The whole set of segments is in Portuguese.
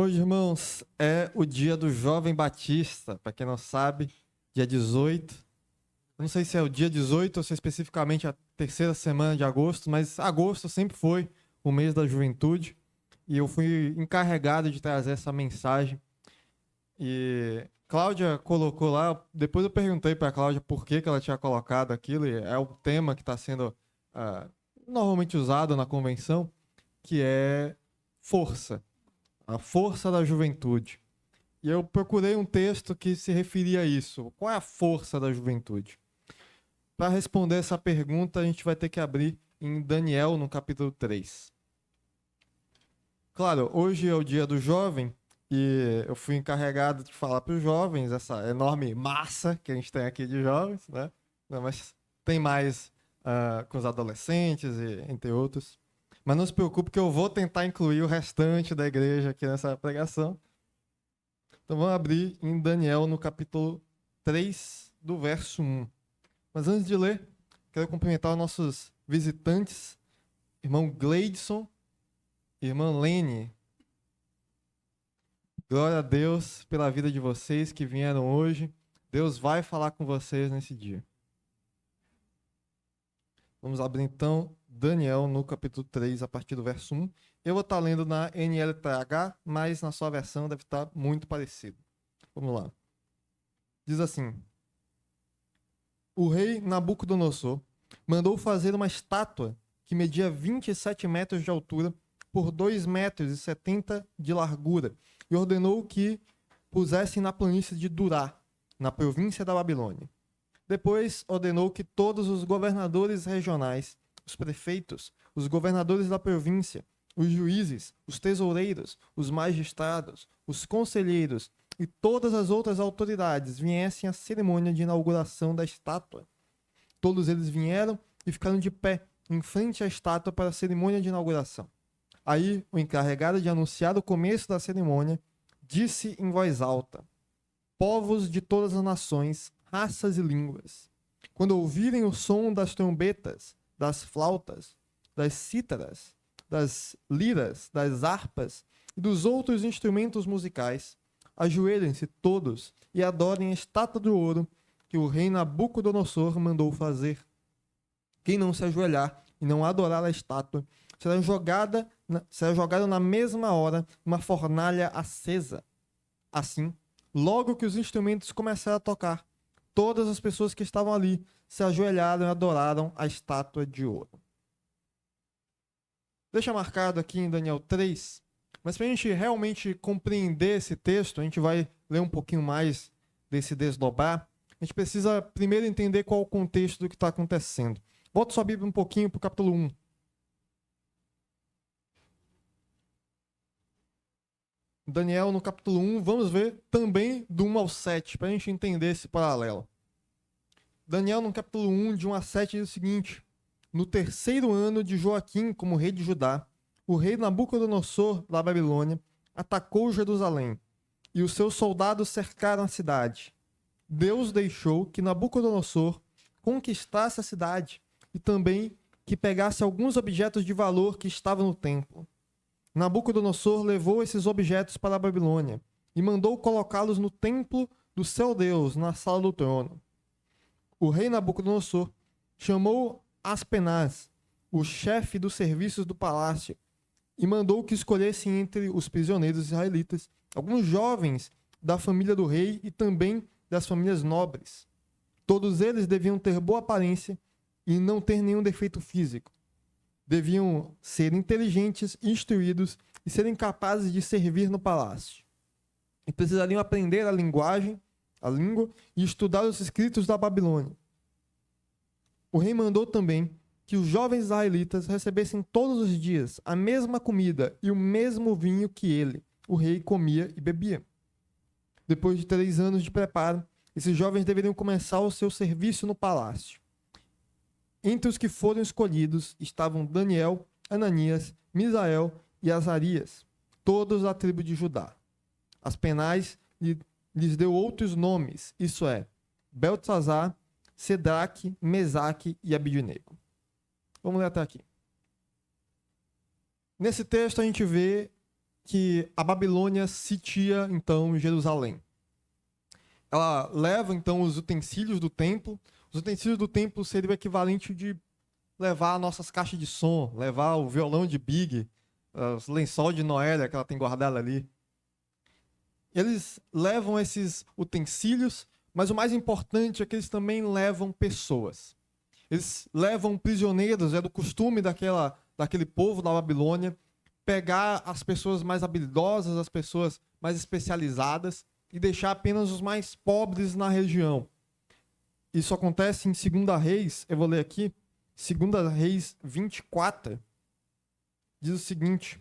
Hoje, irmãos, é o dia do Jovem Batista. Para quem não sabe, dia 18. Eu não sei se é o dia 18 ou se é especificamente a terceira semana de agosto, mas agosto sempre foi o mês da juventude. E eu fui encarregado de trazer essa mensagem. E Cláudia colocou lá. Depois eu perguntei para a Cláudia por que ela tinha colocado aquilo. E é o tema que está sendo ah, normalmente usado na convenção, que é força. A força da juventude. E eu procurei um texto que se referia a isso. Qual é a força da juventude? Para responder essa pergunta, a gente vai ter que abrir em Daniel, no capítulo 3. Claro, hoje é o dia do jovem e eu fui encarregado de falar para os jovens, essa enorme massa que a gente tem aqui de jovens, né? Não, mas tem mais com os adolescentes e entre outros. Mas não se preocupe que eu vou tentar incluir o restante da igreja aqui nessa pregação. Então vamos abrir em Daniel no capítulo 3, do verso 1. Mas antes de ler, quero cumprimentar os nossos visitantes, irmão Gleidson e irmã Lene. Glória a Deus pela vida de vocês que vieram hoje. Deus vai falar com vocês nesse dia. Vamos abrir então Daniel no capítulo 3, a partir do verso 1. Eu vou estar lendo na NLTH, mas na sua versão deve estar muito parecido. Vamos lá. Diz assim: O rei Nabucodonosor mandou fazer uma estátua que media 27 metros de altura por 2 metros e 70 de largura e ordenou que pusessem na planície de Durá, na província da Babilônia. Depois ordenou que todos os governadores regionais, os prefeitos, os governadores da província, os juízes, os tesoureiros, os magistrados, os conselheiros e todas as outras autoridades viessem à cerimônia de inauguração da estátua. Todos eles vieram e ficaram de pé em frente à estátua para a cerimônia de inauguração. Aí o encarregado de anunciar o começo da cerimônia disse em voz alta: povos de todas as nações, raças e línguas, quando ouvirem o som das trombetas, das flautas, das cítaras, das liras, das harpas e dos outros instrumentos musicais, ajoelhem-se todos e adorem a estátua de ouro que o rei Nabucodonosor mandou fazer. Quem não se ajoelhar e não adorar a estátua será jogado na mesma hora numa fornalha acesa. Assim, logo que os instrumentos começaram a tocar, todas as pessoas que estavam ali se ajoelharam e adoraram a estátua de ouro. Deixa marcado aqui em Daniel 3, mas para a gente realmente compreender esse texto, a gente vai ler um pouquinho mais desse desdobrar. A gente precisa primeiro entender qual é o contexto do que está acontecendo. Volta sua Bíblia um pouquinho para o capítulo 1. Daniel, no capítulo 1, vamos ver também do 1 ao 7, para a gente entender esse paralelo. Daniel, no capítulo 1, de 1 a 7, diz o seguinte: No terceiro ano de Joaquim como rei de Judá, o rei Nabucodonosor, da Babilônia, atacou Jerusalém, e os seus soldados cercaram a cidade. Deus deixou que Nabucodonosor conquistasse a cidade e também que pegasse alguns objetos de valor que estavam no templo. Nabucodonosor levou esses objetos para a Babilônia e mandou colocá-los no templo do seu Deus, na sala do trono. O rei Nabucodonosor chamou Aspenaz, o chefe dos serviços do palácio, e mandou que escolhessem entre os prisioneiros israelitas alguns jovens da família do rei e também das famílias nobres. Todos eles deviam ter boa aparência e não ter nenhum defeito físico. Deviam ser inteligentes, instruídos e serem capazes de servir no palácio. E precisariam aprender a linguagem, a língua, e estudar os escritos da Babilônia. O rei mandou também que os jovens israelitas recebessem todos os dias a mesma comida e o mesmo vinho que ele, o rei, comia e bebia. Depois de 3 anos de preparo, esses jovens deveriam começar o seu serviço no palácio. Entre os que foram escolhidos estavam Daniel, Ananias, Misael e Azarias, todos da tribo de Judá. Aspenaz lhes deu outros nomes, isso é, Beltesazar, Sedraque, Mesaque e Abidnego. Vamos ler até aqui. Nesse texto a gente vê que a Babilônia sitia, então, Jerusalém. Ela leva, então, os utensílios do templo. Os utensílios do templo seriam o equivalente de levar nossas caixas de som, levar o violão de Big, os lençol de Noélia que ela tem guardado ali. Eles levam esses utensílios, mas o mais importante é que eles também levam pessoas. Eles levam prisioneiros, é do costume daquele povo da Babilônia, pegar as pessoas mais habilidosas, as pessoas mais especializadas e deixar apenas os mais pobres na região. Isso acontece em 2 Reis, eu vou ler aqui, 2 Reis 24, diz o seguinte,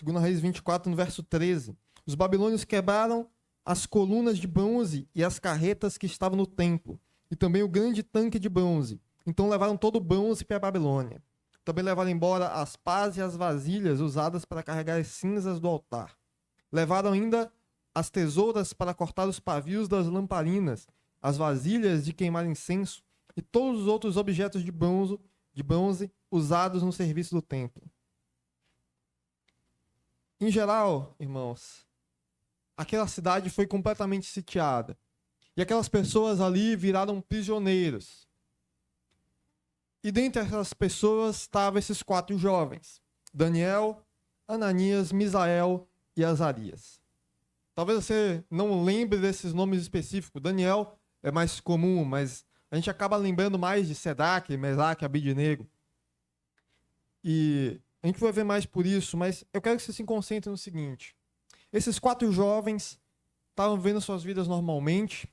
2 Reis 24, no verso 13. Os babilônios quebraram as colunas de bronze e as carretas que estavam no templo, e também o grande tanque de bronze. Então levaram todo o bronze para a Babilônia. Também levaram embora as pás e as vasilhas usadas para carregar as cinzas do altar. Levaram ainda as tesouras para cortar os pavios das lamparinas, as vasilhas de queimar incenso e todos os outros objetos de bronze usados no serviço do templo. Em geral, irmãos, aquela cidade foi completamente sitiada. E aquelas pessoas ali viraram prisioneiros. E dentre essas pessoas estavam esses 4 jovens: Daniel, Ananias, Misael e Azarias. Talvez você não lembre desses nomes específicos. Daniel é mais comum, mas a gente acaba lembrando mais de Sedaque, Mesaque, Abidnego. E a gente vai ver mais por isso, mas eu quero que você se concentre no seguinte. Esses 4 jovens estavam vivendo suas vidas normalmente,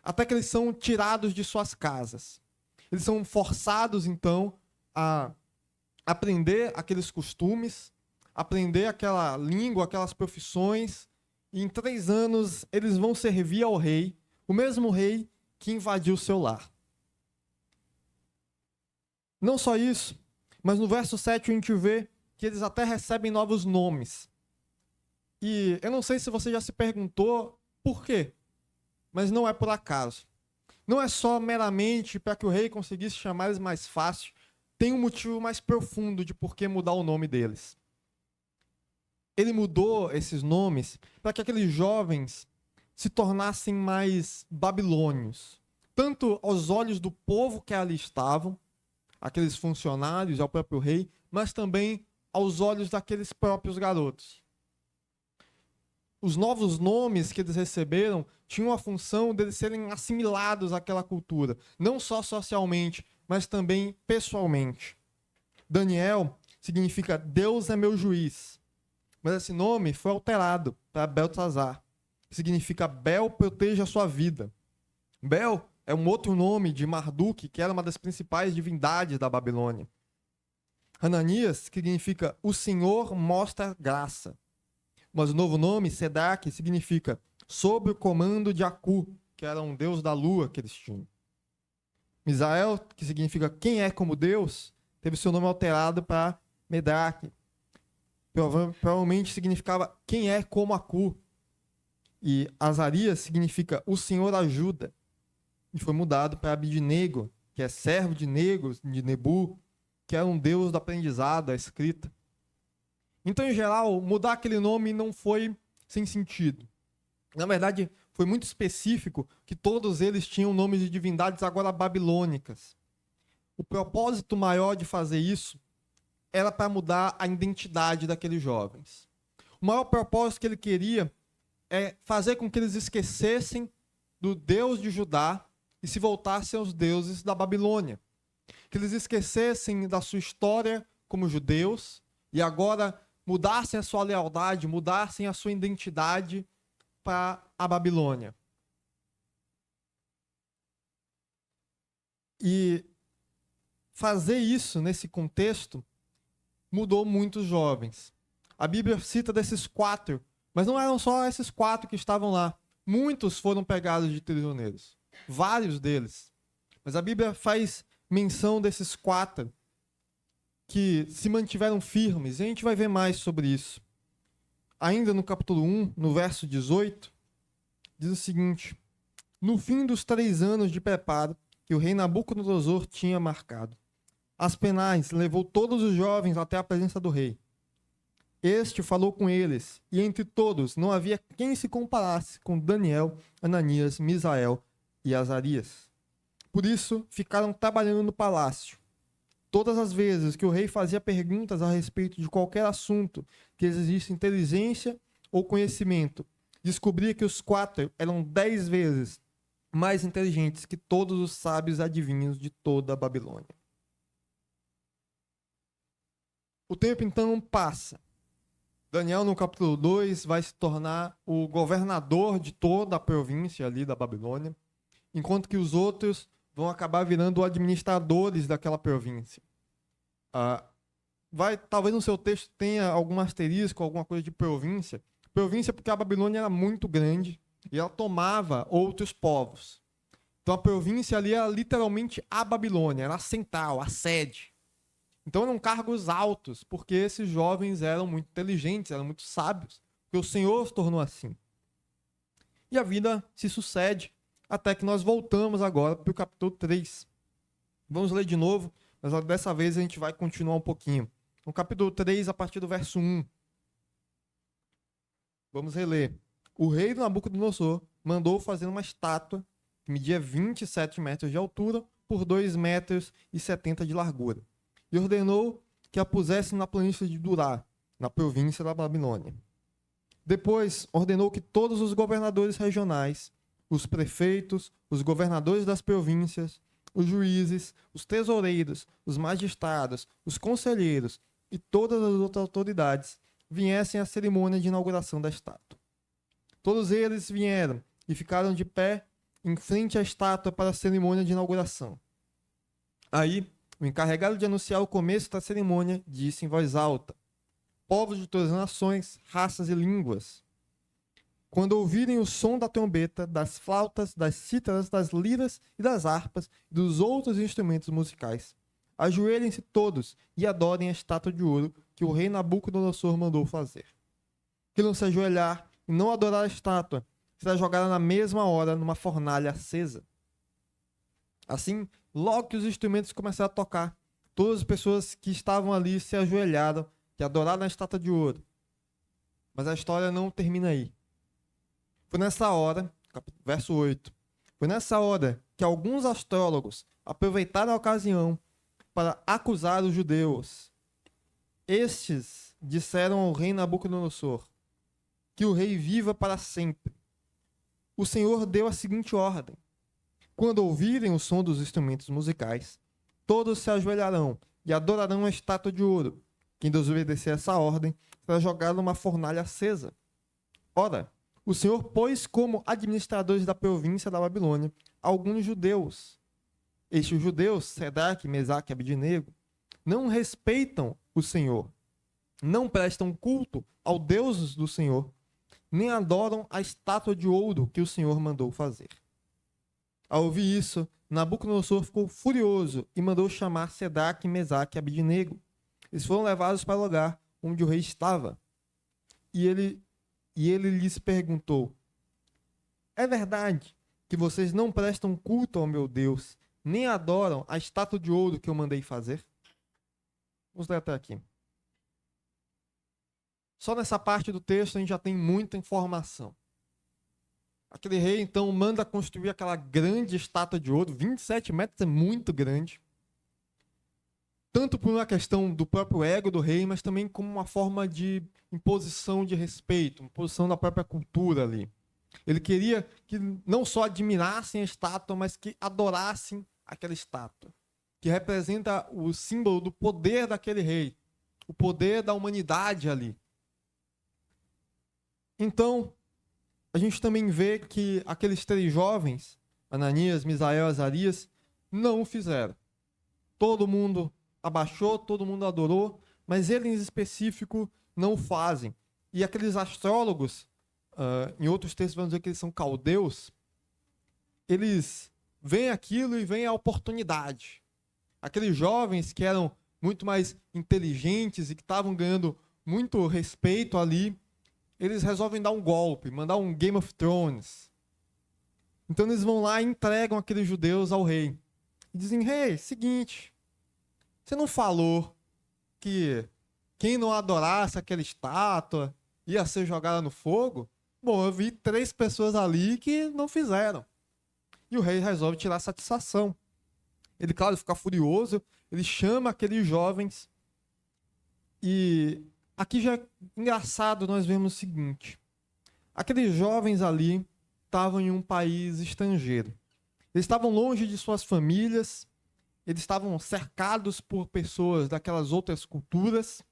até que eles são tirados de suas casas. Eles são forçados, então, a aprender aqueles costumes, aprender aquela língua, aquelas profissões, e em 3 anos eles vão servir ao rei, o mesmo rei que invadiu o seu lar. Não só isso, mas no verso 7 a gente vê que eles até recebem novos nomes. E eu não sei se você já se perguntou por quê, mas não é por acaso. Não é só meramente para que o rei conseguisse chamar eles mais fácil, tem um motivo mais profundo de por que mudar o nome deles. Ele mudou esses nomes para que aqueles jovens se tornassem mais babilônios, tanto aos olhos do povo que ali estavam, aqueles funcionários, ao próprio rei, mas também aos olhos daqueles próprios garotos. Os novos nomes que eles receberam tinham a função deles serem assimilados àquela cultura, não só socialmente, mas também pessoalmente. Daniel significa Deus é meu juiz, mas esse nome foi alterado para Beltesazar, que significa Bel proteja a sua vida. Bel é um outro nome de Marduk, que era uma das principais divindades da Babilônia. Hananias significa o Senhor mostra graça. Mas o novo nome, Sedaque, significa sob o comando de Acu, que era um deus da lua que eles tinham. Misael, que significa quem é como Deus, teve seu nome alterado para Medraque. Provavelmente significava quem é como Acu. E Azarias significa o Senhor ajuda. E foi mudado para Abidnego, que é servo de Nebu, que era um deus do aprendizado, da escrita. Então, em geral, mudar aquele nome não foi sem sentido. Na verdade, foi muito específico que todos eles tinham nomes de divindades agora babilônicas. O propósito maior de fazer isso era para mudar a identidade daqueles jovens. O maior propósito que ele queria é fazer com que eles esquecessem do Deus de Judá e se voltassem aos deuses da Babilônia. Que eles esquecessem da sua história como judeus e agora mudassem a sua lealdade, mudassem a sua identidade para a Babilônia. E fazer isso nesse contexto mudou muitos jovens. A Bíblia cita desses 4, mas não eram só esses 4 que estavam lá. Muitos foram pegados de prisioneiros, vários deles. Mas a Bíblia faz menção desses 4 que se mantiveram firmes, e a gente vai ver mais sobre isso. Ainda no capítulo 1, no verso 18, diz o seguinte: no fim dos 3 anos de preparo que o rei Nabucodonosor tinha marcado, Aspenaz levou todos os jovens até a presença do rei. Este falou com eles, e entre todos não havia quem se comparasse com Daniel, Ananias, Misael e Azarias. Por isso, ficaram trabalhando no palácio. Todas as vezes que o rei fazia perguntas a respeito de qualquer assunto que exigisse inteligência ou conhecimento, descobria que os 4 eram 10 vezes mais inteligentes que todos os sábios adivinhos de toda a Babilônia. O tempo então passa. Daniel, no capítulo 2, vai se tornar o governador de toda a província ali da Babilônia, enquanto que os outros vão acabar virando administradores daquela província. Talvez no seu texto tenha algum asterisco, alguma coisa de província. Província porque a Babilônia era muito grande e ela tomava outros povos. Então a província ali era literalmente a Babilônia, era a central, a sede. Então eram cargos altos, porque esses jovens eram muito inteligentes, eram muito sábios, porque o Senhor os tornou assim. E a vida se sucede, até que nós voltamos agora para o capítulo 3. Vamos ler de novo, mas dessa vez a gente vai continuar um pouquinho. No capítulo 3, a partir do verso 1. Vamos reler. O rei Nabucodonosor mandou fazer uma estátua que media 27 metros de altura por 2,70 metros de largura, e ordenou que a pusessem na planície de Durá, na província da Babilônia. Depois, ordenou que todos os governadores regionais, os prefeitos, os governadores das províncias, os juízes, os tesoureiros, os magistrados, os conselheiros e todas as outras autoridades viessem à cerimônia de inauguração da estátua. Todos eles vieram e ficaram de pé em frente à estátua para a cerimônia de inauguração. Aí, o encarregado de anunciar o começo da cerimônia disse em voz alta: povos de todas as nações, raças e línguas, quando ouvirem o som da trombeta, das flautas, das cítaras, das liras e das harpas e dos outros instrumentos musicais, ajoelhem-se todos e adorem a estátua de ouro que o rei Nabucodonosor mandou fazer. Quem não se ajoelhar e não adorar a estátua será jogada na mesma hora numa fornalha acesa. Assim, logo que os instrumentos começaram a tocar, todas as pessoas que estavam ali se ajoelharam e adoraram a estátua de ouro. Mas a história não termina aí. Foi nessa hora, verso 8, foi nessa hora que alguns astrólogos aproveitaram a ocasião para acusar os judeus. Estes disseram ao rei Nabucodonosor que o rei viva para sempre. O Senhor deu a seguinte ordem: quando ouvirem o som dos instrumentos musicais, todos se ajoelharão e adorarão a estátua de ouro. Quem desobedecer essa ordem será jogado numa fornalha acesa. Ora, o Senhor pôs como administradores da província da Babilônia alguns judeus. Estes judeus, Sedraque, Mesaque e Abednego, não respeitam o Senhor, não prestam culto ao Deus do Senhor, nem adoram a estátua de ouro que o Senhor mandou fazer. Ao ouvir isso, Nabucodonosor ficou furioso e mandou chamar Sedraque, Mesaque e Abednego. Eles foram levados para o lugar onde o rei estava. E ele lhes perguntou: é verdade que vocês não prestam culto ao meu Deus, nem adoram a estátua de ouro que eu mandei fazer? Vamos ler até aqui. Só nessa parte do texto a gente já tem muita informação. Aquele rei, então, manda construir aquela grande estátua de ouro, 27 metros, é muito grande. Tanto por uma questão do próprio ego do rei, mas também como uma forma de imposição de respeito, imposição da própria cultura ali. Ele queria que não só admirassem a estátua, mas que adorassem aquela estátua, que representa o símbolo do poder daquele rei, o poder da humanidade ali. Então, a gente também vê que aqueles 3 jovens, Ananias, Misael e Azarias, não o fizeram. Todo mundo abaixou, todo mundo adorou, mas eles em específico não o fazem. E aqueles astrólogos, em outros textos vamos dizer que eles são caldeus, eles veem aquilo e veem a oportunidade. Aqueles jovens que eram muito mais inteligentes e que estavam ganhando muito respeito ali, eles resolvem dar um golpe, mandar um Game of Thrones. Então eles vão lá e entregam aqueles judeus ao rei. E dizem: rei, seguinte, você não falou que quem não adorasse aquela estátua ia ser jogada no fogo. Bom, eu vi 3 pessoas ali que não fizeram. E o rei resolve tirar satisfação. Ele, claro, fica furioso, ele chama aqueles jovens. E aqui já é engraçado nós vemos o seguinte. Aqueles jovens ali estavam em um país estrangeiro. Eles estavam longe de suas famílias, eles estavam cercados por pessoas daquelas outras culturas,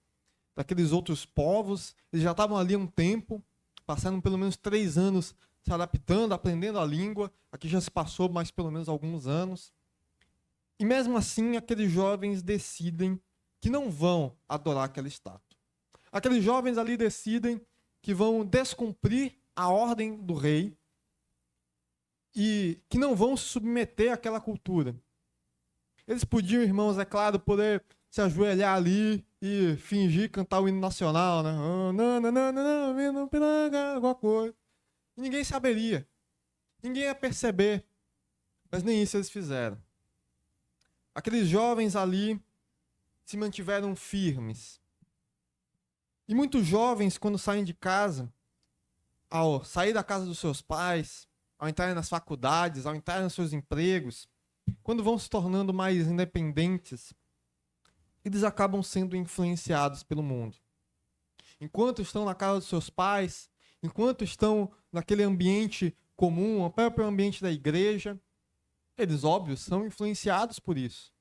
daqueles outros povos. Eles já estavam ali há um tempo, passaram pelo menos 3 anos se adaptando, aprendendo a língua. Aqui já se passou mais pelo menos alguns anos. E mesmo assim, aqueles jovens decidem que não vão adorar aquela estátua. Aqueles jovens ali decidem que vão descumprir a ordem do rei e que não vão se submeter àquela cultura. Eles podiam, irmãos, é claro, poder se ajoelhar ali e fingir cantar o hino nacional, né? Alguma coisa. E ninguém saberia. Ninguém ia perceber. Mas nem isso eles fizeram. Aqueles jovens ali se mantiveram firmes. E muitos jovens, quando saem de casa, ao sair da casa dos seus pais, ao entrarem nas faculdades, ao entrarem nos seus empregos, quando vão se tornando mais independentes, eles acabam sendo influenciados pelo mundo. Enquanto estão na casa dos seus pais, enquanto estão naquele ambiente comum, o próprio ambiente da igreja, eles, óbvio, são influenciados por isso.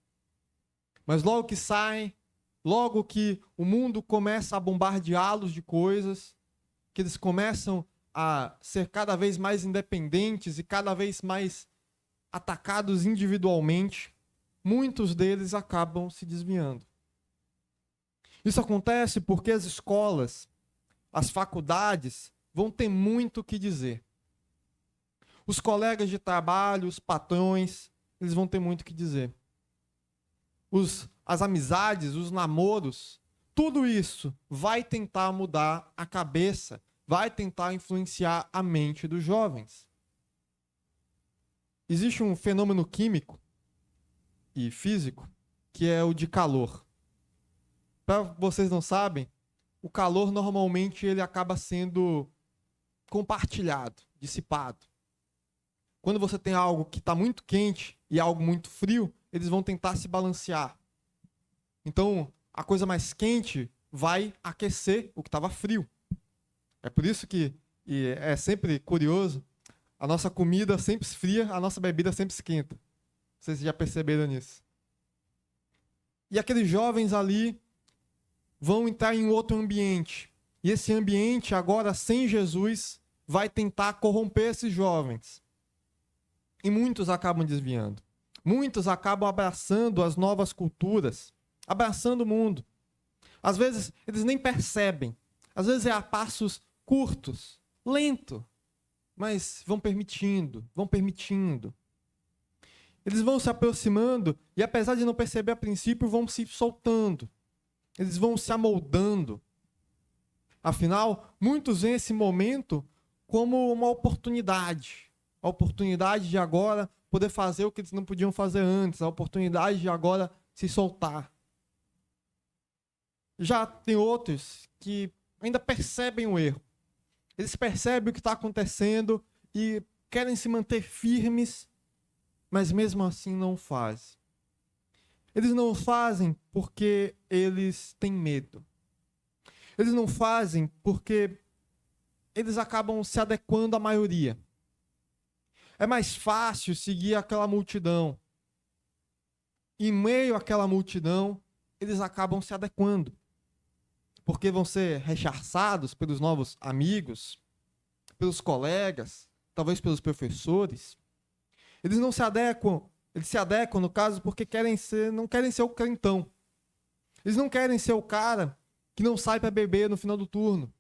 Mas logo que saem, logo que o mundo começa a bombardeá-los de coisas, que eles começam a ser cada vez mais independentes e cada vez mais atacados individualmente, muitos deles acabam se desviando. Isso acontece porque as escolas, as faculdades, vão ter muito o que dizer. Os colegas de trabalho, os patrões, eles vão ter muito o que dizer. As amizades, os namoros, tudo isso vai tentar mudar a cabeça, vai tentar influenciar a mente dos jovens. Existe um fenômeno químico e físico que é o de calor. Para vocês não sabem, o calor normalmente ele acaba sendo compartilhado, dissipado. Quando você tem algo que está muito quente e algo muito frio, eles vão tentar se balancear. Então, a coisa mais quente vai aquecer o que estava frio. É por isso que, e é sempre curioso, a nossa comida sempre esfria, a nossa bebida sempre esquenta. Vocês já perceberam nisso. E aqueles jovens ali vão entrar em outro ambiente. E esse ambiente, agora sem Jesus, vai tentar corromper esses jovens. E muitos acabam desviando. Muitos acabam abraçando as novas culturas, abraçando o mundo. Às vezes, eles nem percebem. Às vezes é a passos curtos, lento, mas vão permitindo, vão permitindo. Eles vão se aproximando e, apesar de não perceber a princípio, vão se soltando. Eles vão se amoldando. Afinal, muitos veem esse momento como uma oportunidade. A oportunidade de agora poder fazer o que eles não podiam fazer antes. A oportunidade de agora se soltar. Já tem outros que ainda percebem o erro. Eles percebem o que está acontecendo e querem se manter firmes, mas mesmo assim não fazem. Eles não fazem porque eles têm medo. Eles não fazem porque eles acabam se adequando à maioria. É mais fácil seguir aquela multidão. Em meio àquela multidão, eles acabam se adequando. Porque vão ser rechaçados pelos novos amigos, pelos colegas, talvez pelos professores. Eles não se adequam, eles se adequam, no caso, porque não querem ser o crentão. Eles não querem ser o cara que não sai para beber no final do turno.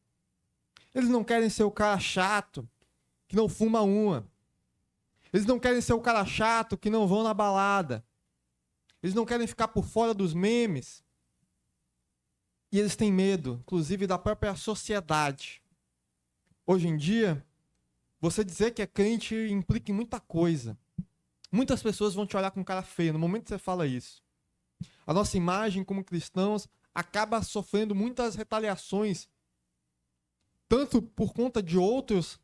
Eles não querem ser o cara chato, que não fuma uma. Eles não querem ser o cara chato, que não vão na balada. Eles não querem ficar por fora dos memes. E eles têm medo, inclusive, da própria sociedade. Hoje em dia, você dizer que é crente implica em muita coisa. Muitas pessoas vão te olhar com cara feia no momento que você fala isso. A nossa imagem como cristãos acaba sofrendo muitas retaliações, tanto por conta de outras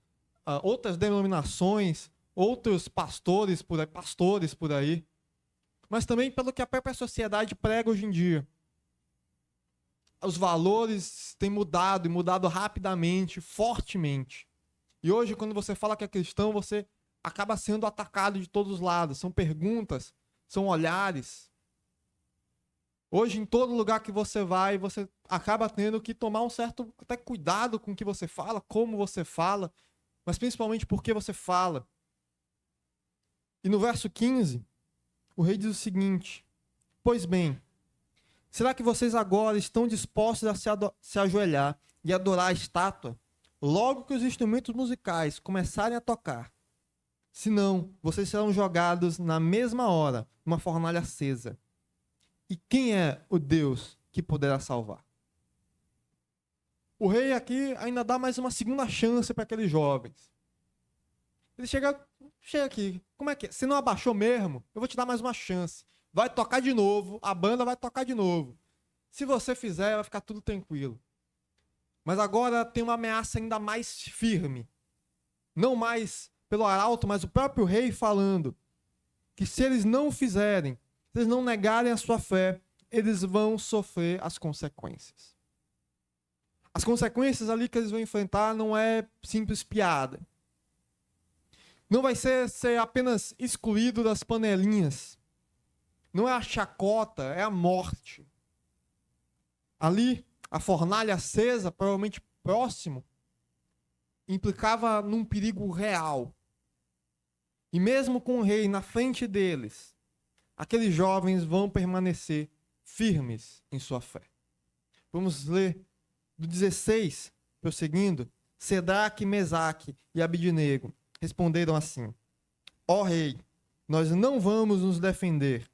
denominações, outros pastores por aí, mas também pelo que a própria sociedade prega hoje em dia. Os valores têm mudado, e mudado rapidamente, fortemente. E hoje, quando você fala que é cristão, você acaba sendo atacado de todos os lados. São perguntas, são olhares. Hoje, em todo lugar que você vai, você acaba tendo que tomar um certo até cuidado com o que você fala, como você fala, mas principalmente por que você fala. E no verso 15, o rei diz o seguinte: pois bem, será que vocês agora estão dispostos a se ajoelhar e adorar a estátua, logo que os instrumentos musicais começarem a tocar? Se não, vocês serão jogados na mesma hora numa fornalha acesa. E quem é o Deus que poderá salvar? O rei aqui ainda dá mais uma segunda chance para aqueles jovens. Ele chega aqui, como é que é? Se não abaixou mesmo, eu vou te dar mais uma chance. Vai tocar de novo, a banda vai tocar de novo. Se você fizer, vai ficar tudo tranquilo. Mas agora tem uma ameaça ainda mais firme. Não mais pelo arauto, mas o próprio rei falando que se eles não fizerem, se eles não negarem a sua fé, eles vão sofrer as consequências. As consequências ali que eles vão enfrentar não é simples piada. Não vai ser apenas excluído das panelinhas. Não é a chacota, é a morte. Ali, a fornalha acesa, provavelmente próximo, implicava num perigo real. E mesmo com o rei na frente deles, aqueles jovens vão permanecer firmes em sua fé. Vamos ler do 16, prosseguindo. Sedraque, Mesaque e Abidnego responderam assim: ó rei, nós não vamos nos defender.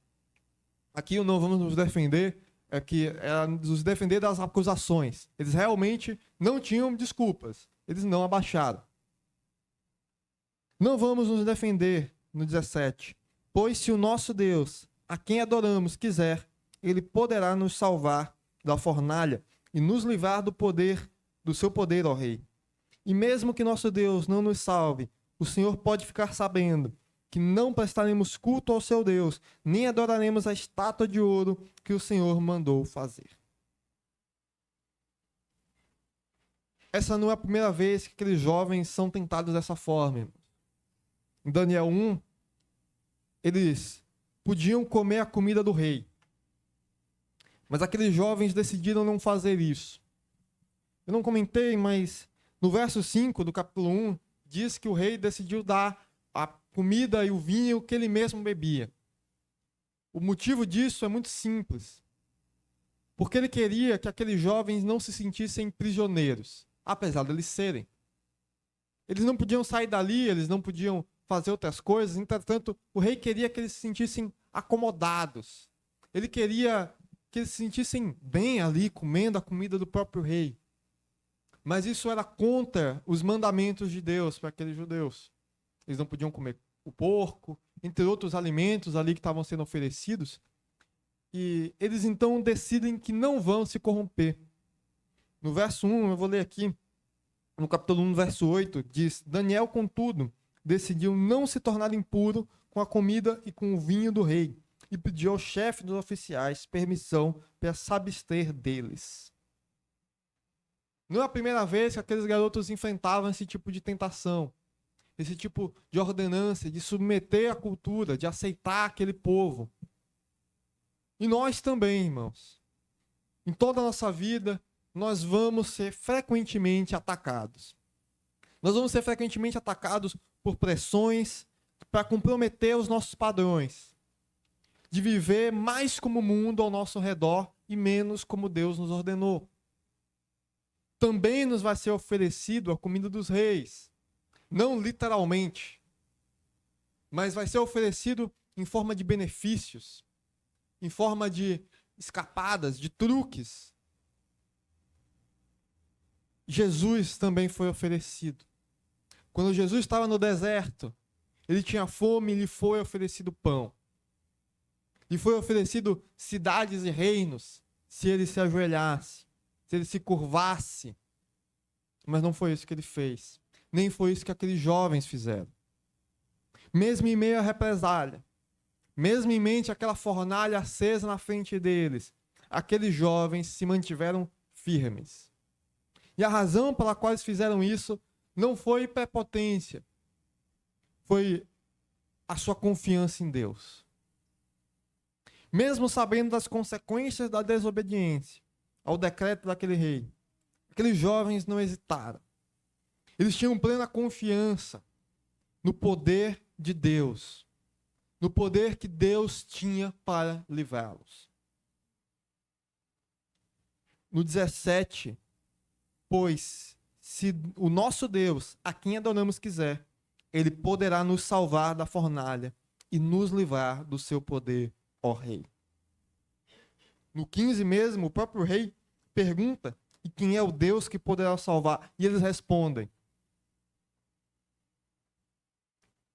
Aqui o não vamos nos defender é nos defender das acusações. Eles realmente não tinham desculpas. Eles não abaixaram. Não vamos nos defender, no 17. Pois se o nosso Deus, a quem adoramos, quiser, ele poderá nos salvar da fornalha e nos livrar do seu poder, ó rei. E mesmo que nosso Deus não nos salve, o Senhor pode ficar sabendo que não prestaremos culto ao seu Deus, nem adoraremos a estátua de ouro que o Senhor mandou fazer. Essa não é a primeira vez que aqueles jovens são tentados dessa forma. Em Daniel 1, eles podiam comer a comida do rei. Mas aqueles jovens decidiram não fazer isso. Eu não comentei, mas no verso 5 do capítulo 1, diz que o rei decidiu dar a comida e o vinho que ele mesmo bebia. O motivo disso é muito simples. Porque ele queria que aqueles jovens não se sentissem prisioneiros, apesar de eles serem. Eles não podiam sair dali, eles não podiam fazer outras coisas, entretanto, o rei queria que eles se sentissem acomodados. Ele queria que eles se sentissem bem ali, comendo a comida do próprio rei. Mas isso era contra os mandamentos de Deus para aqueles judeus. Eles não podiam comer o porco, entre outros alimentos ali que estavam sendo oferecidos. E eles então decidem que não vão se corromper. No verso 1, eu vou ler aqui, no capítulo 1, verso 8, diz: Daniel, contudo, decidiu não se tornar impuro com a comida e com o vinho do rei, e pediu ao chefe dos oficiais permissão para se abster deles. Não é a primeira vez que aqueles garotos enfrentavam esse tipo de tentação, esse tipo de ordenança, de submeter a cultura, de aceitar aquele povo. E nós também, irmãos. Em toda a nossa vida, nós vamos ser frequentemente atacados. Nós vamos ser frequentemente atacados por pressões para comprometer os nossos padrões, de viver mais como o mundo ao nosso redor e menos como Deus nos ordenou. Também nos vai ser oferecido a comida dos reis, não literalmente, mas vai ser oferecido em forma de benefícios, em forma de escapadas, de truques. Jesus também foi oferecido. Quando Jesus estava no deserto, ele tinha fome e lhe foi oferecido pão. Lhe foi oferecido cidades e reinos. se ele se ajoelhasse, se ele se curvasse. Mas não foi isso que ele fez. Nem foi isso que aqueles jovens fizeram. Mesmo em meio à represália, mesmo em mente àquela fornalha acesa na frente deles, aqueles jovens se mantiveram firmes. E a razão pela qual eles fizeram isso não foi prepotência, foi a sua confiança em Deus. Mesmo sabendo das consequências da desobediência ao decreto daquele rei, aqueles jovens não hesitaram. Eles tinham plena confiança no poder de Deus, no poder que Deus tinha para livrá-los. No 17, pois se o nosso Deus, a quem adoramos quiser, ele poderá nos salvar da fornalha e nos livrar do seu poder, ó rei. No 15 mesmo, o próprio rei pergunta: e quem é o Deus que poderá salvar? E eles respondem: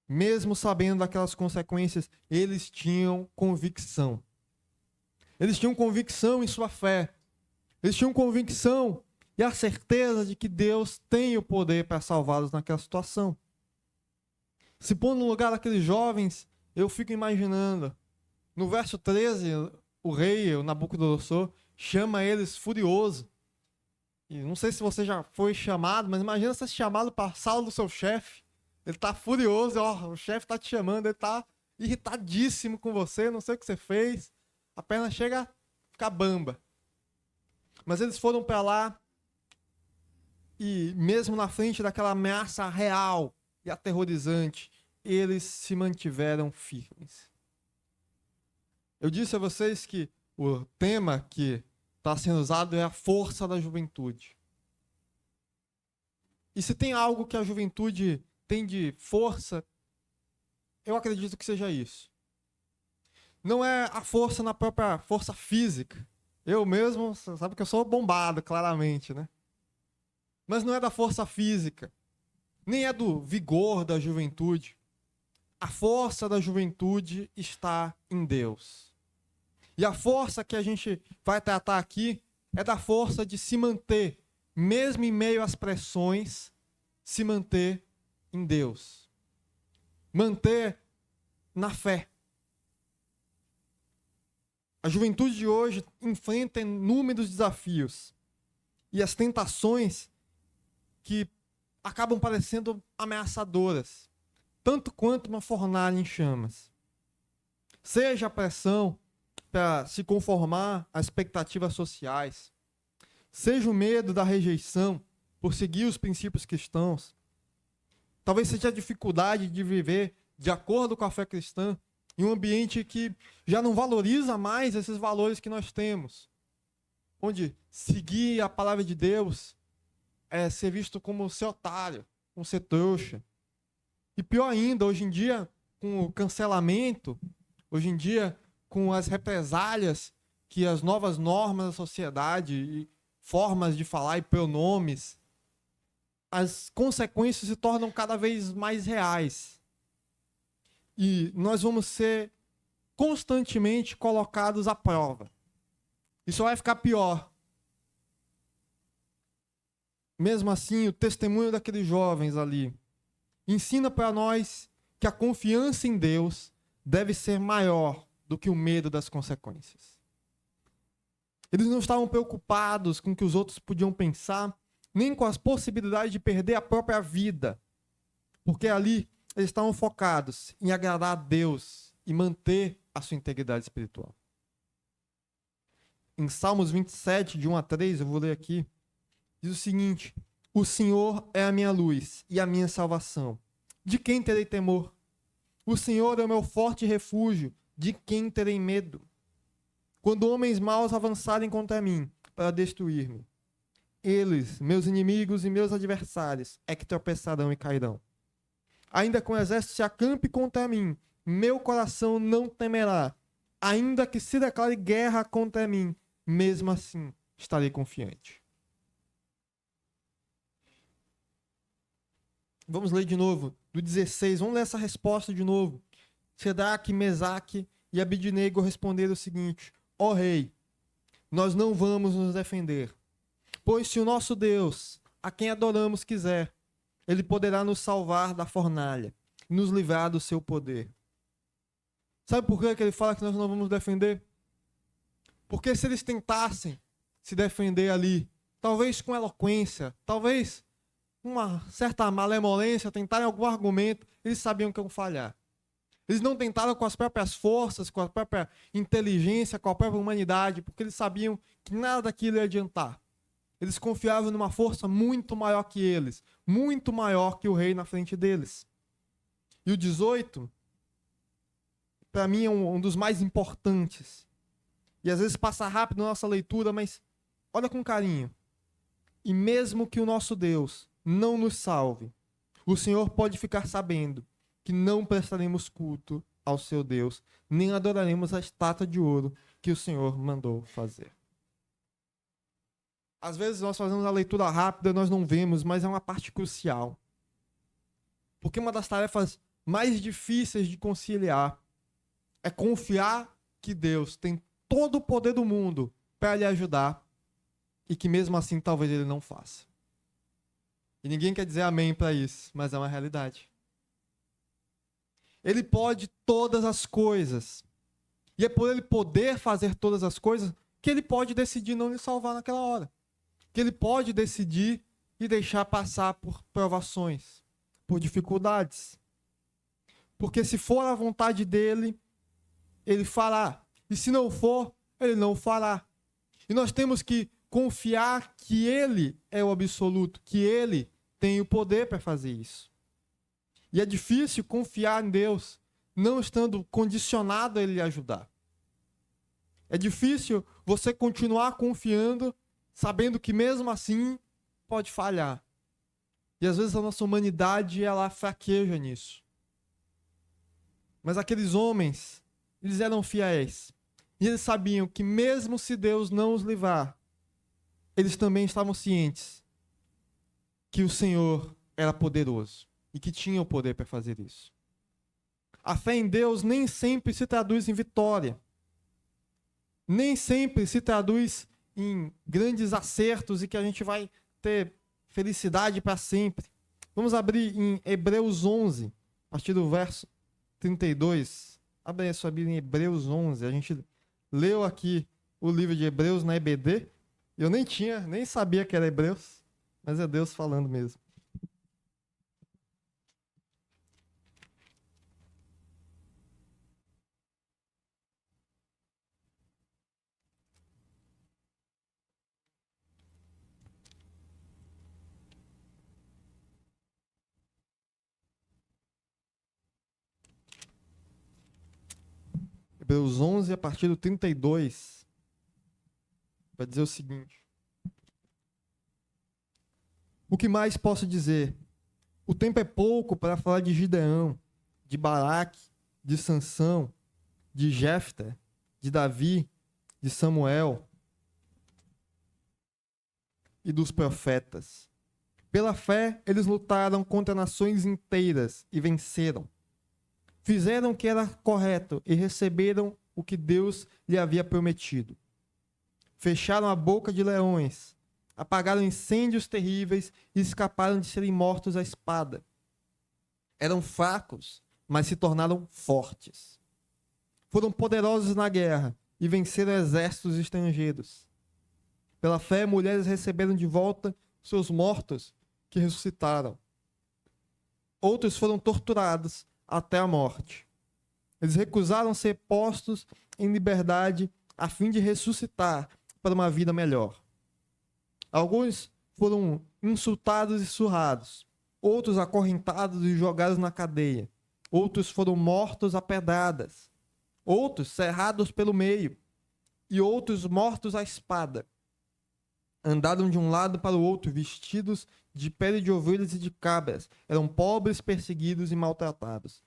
mesmo sabendo daquelas consequências, eles tinham convicção. Eles tinham convicção em sua fé. Eles tinham convicção e a certeza de que Deus tem o poder para salvá-los naquela situação. Se pondo no lugar daqueles jovens, eu fico imaginando. No verso 13, o rei, o Nabucodonosor, chama eles furioso. E não sei se você já foi chamado, mas imagina ser chamado para a sala do seu chefe. Ele está furioso, ó, o chefe está te chamando, ele está irritadíssimo com você, não sei o que você fez. A perna chega a ficar bamba. Mas eles foram para lá e mesmo na frente daquela ameaça real e aterrorizante, eles se mantiveram firmes. Eu disse a vocês que o tema que está sendo usado é a força da juventude. E se tem algo que a juventude tem de força, eu acredito que seja isso. Não é a força na própria força física. Eu mesmo, sabe que eu sou bombado, claramente, né? Mas não é da força física, nem é do vigor da juventude. A força da juventude está em Deus. E a força que a gente vai tratar aqui é da força de se manter, mesmo em meio às pressões, se manter em Deus. Manter na fé. A juventude de hoje enfrenta inúmeros desafios e as tentações que acabam parecendo ameaçadoras, tanto quanto uma fornalha em chamas. Seja a pressão para se conformar às expectativas sociais, seja o medo da rejeição por seguir os princípios cristãos, talvez seja a dificuldade de viver de acordo com a fé cristã em um ambiente que já não valoriza mais esses valores que nós temos, onde seguir a palavra de Deus é ser visto como ser otário, como ser trouxa. E pior ainda, hoje em dia, com o cancelamento, hoje em dia, com as represálias que as novas normas da sociedade e formas de falar e pronomes, as consequências se tornam cada vez mais reais. E nós vamos ser constantemente colocados à prova. E só vai ficar pior. Mesmo assim, o testemunho daqueles jovens ali ensina para nós que a confiança em Deus deve ser maior do que o medo das consequências. Eles não estavam preocupados com o que os outros podiam pensar, nem com as possibilidades de perder a própria vida, porque ali eles estavam focados em agradar a Deus e manter a sua integridade espiritual. Em Salmos 27, de 1 a 3, eu vou ler aqui, diz o seguinte: o Senhor é a minha luz e a minha salvação. De quem terei temor? O Senhor é o meu forte refúgio. De quem terei medo? Quando homens maus avançarem contra mim para destruir-me, eles, meus inimigos e meus adversários, é que tropeçarão e cairão. Ainda que o exército se acampe contra mim, meu coração não temerá. Ainda que se declare guerra contra mim, mesmo assim estarei confiante. Vamos ler de novo, do 16, vamos ler essa resposta de novo. Sedraque, Mesaque e Abidnego responderam o seguinte: ó rei, nós não vamos nos defender. Pois se o nosso Deus, a quem adoramos, quiser, ele poderá nos salvar da fornalha, nos livrar do seu poder. Sabe por que ele fala que nós não vamos defender? Porque se eles tentassem se defender ali, talvez com eloquência, talvez com uma certa malemolência, tentarem algum argumento, eles sabiam que iam falhar. Eles não tentaram com as próprias forças, com a própria inteligência, com a própria humanidade, porque eles sabiam que nada daquilo ia adiantar. Eles confiavam numa força muito maior que eles, muito maior que o rei na frente deles. E o 18, para mim, é um dos mais importantes. E às vezes passa rápido na nossa leitura, mas olha com carinho. E mesmo que o nosso Deus não nos salve, o Senhor pode ficar sabendo que não prestaremos culto ao seu Deus, nem adoraremos a estátua de ouro que o Senhor mandou fazer. Às vezes nós fazemos a leitura rápida, nós não vemos, mas é uma parte crucial. Porque uma das tarefas mais difíceis de conciliar é confiar que Deus tem todo o poder do mundo para lhe ajudar e que mesmo assim talvez ele não faça. E ninguém quer dizer amém para isso, mas é uma realidade. Ele pode todas as coisas. E é por ele poder fazer todas as coisas que ele pode decidir não lhe salvar naquela hora. Que ele pode decidir e deixar passar por provações, por dificuldades. Porque se for a vontade dele, ele fará. E se não for, ele não fará. E nós temos que confiar que ele é o absoluto, que ele tem o poder para fazer isso. E é difícil confiar em Deus, não estando condicionado a ele lhe ajudar. É difícil você continuar confiando, sabendo que mesmo assim pode falhar. E às vezes a nossa humanidade, ela fraqueja nisso. Mas aqueles homens, eles eram fiéis. E eles sabiam que mesmo se Deus não os livrar, eles também estavam cientes que o Senhor era poderoso e que tinha o poder para fazer isso. A fé em Deus nem sempre se traduz em vitória. Nem sempre se traduz em grandes acertos e que a gente vai ter felicidade para sempre. Vamos abrir em Hebreus 11, a partir do verso 32. Abre a sua Bíblia em Hebreus 11. A gente leu aqui o livro de Hebreus na EBD. Eu nem sabia que era Hebreus, mas é Deus falando mesmo. Hebreus 11, a partir do 32, vai dizer o seguinte. O que mais posso dizer? O tempo é pouco para falar de Gideão, de Baraque, de Sansão, de Jefté, de Davi, de Samuel e dos profetas. Pela fé, eles lutaram contra nações inteiras e venceram. Fizeram o que era correto e receberam o que Deus lhe havia prometido. Fecharam a boca de leões, apagaram incêndios terríveis e escaparam de serem mortos à espada. Eram fracos, mas se tornaram fortes. Foram poderosos na guerra e venceram exércitos estrangeiros. Pela fé, mulheres receberam de volta seus mortos que ressuscitaram. Outros foram torturados até a morte. Eles recusaram ser postos em liberdade a fim de ressuscitar para uma vida melhor. Alguns foram insultados e surrados, outros acorrentados e jogados na cadeia, outros foram mortos a pedradas, outros cerrados pelo meio e outros mortos à espada. Andaram de um lado para o outro, vestidos de pele de ovelhas e de cabras. Eram pobres, perseguidos e maltratados.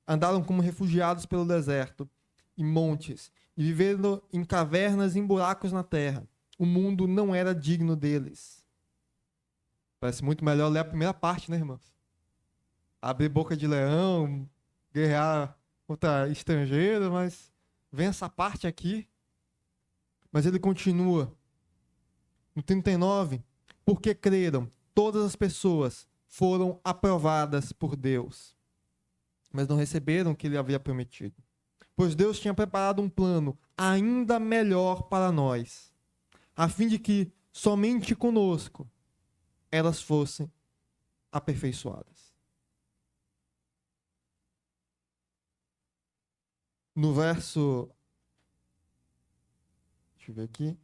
Andaram como refugiados pelo deserto e montes, e viveram em cavernas e em buracos na terra. O mundo não era digno deles. Parece muito melhor ler a primeira parte, né, irmãos? Abrir boca de leão, guerrear contra estrangeiro, mas vem essa parte aqui. Mas ele continua. No 39, porque creram, todas as pessoas foram aprovadas por Deus, mas não receberam o que ele havia prometido. Pois Deus tinha preparado um plano ainda melhor para nós, a fim de que somente conosco elas fossem aperfeiçoadas. No verso... Deixa eu ver aqui.